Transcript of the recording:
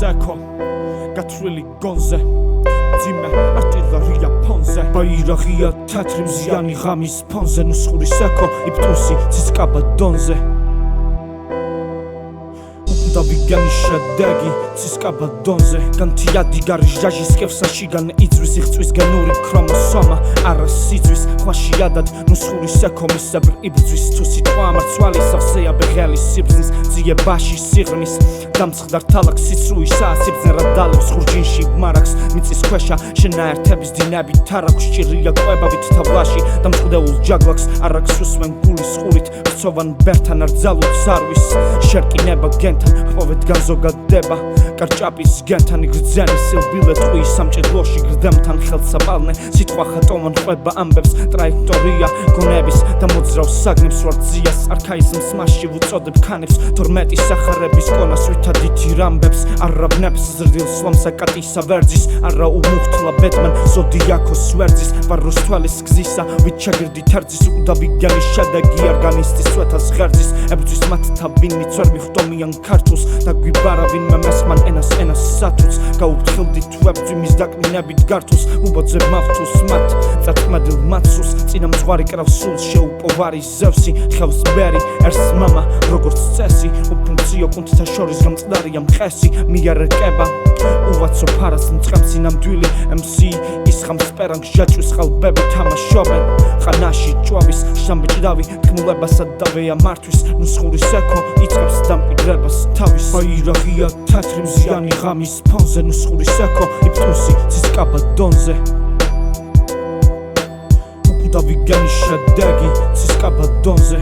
სეკო გათვლილი გონზე ძიმე არტილერია ფონზე ბაირაღია თეთრი მზიანი ღამის ფონზე ნუსხური სეკო იფტუსი ცისკაბა დონზე და ვიგანი შედეგი ცისკაბა დონზე განთიადი გარის ჟაჟის კევსაშიგან იწვის იღწვის გენური ქრომოსომა არა სიძვის ხვაშიადად ნუსხური სეკო მისებრ იბრძვის თუ სიტყვა ამარცვალი სავსეა ბეღელის სიბრძნის ძიებაში სიღრმის დამცხდარ თალაკს სიცრუისა სიბრძნე რა დალებს ხურჯინში მარაკს მიწის ქვეშა შენაერთების დინები თარაკს ჭირია კვებავით თავლაში დამწყდეულ ჯაგლაკს არაკს უსვენ გულის ხურით ხცოვან ბერთან არ ძალუთ სარვის შერკინება გენთან ხოვეთ განზოგადება კარჭაპის გენთან იგრძენი სილბილე ტყუის სამჭედლოში გრდემთან ხელსაბალნე სიტყვა ხატოვან ყვება ამბებს ტრაექტორია გონების და მოძრავს საგნებს ვარძიას არქაიზმს მასში ვუწოდებ ქანებს თორმეტი სახარების კონას ვითადითი რამბებს არავნებს ზრდილ სლომსა კატისა ვერძის არა უმუხთლა ბეტმენ ზოდიაქოს ვერძის ვაროს თვალის გზისა ვით ჩაგირდი თერძის უდავიგანი შედეგი არგანისტის სვეთას ღერძის ებრძვის მათ თავინიც ვერ მიხვდომიან ქართულს და გვიბარავინ მესმან ენას სათულს გაუფრთხილდით ვებძვი მის დაკნინებით გართულს უბოძე მავთულს მათ წაწმადილ მაცულს წინა მძღვარი კრავს სულს შეუპოვარი ზევსი ხევს ბერი ერს მამა როგორც წესი უფუნქციო კუნთთა შორის გამწყდარია მყესი მიარეკება უვაცო ფარას მწყემსი ნამდვილი MC ის ხამს პერანგს ჟაჭვის ყალბები თამაშობენ ხანაში ჭვავის შამბჭდავი თქმულებასა დავეა მართვის ნუსხური სეკო იწყებს დამკვიდრებას თავის ბაირაღია თეთრი მზიანი ღამის ფონზე ნუსხური სეკო იფტუსი ცისკაბა დონზე და ვიგანი შედეგი ცისკაბა დონზე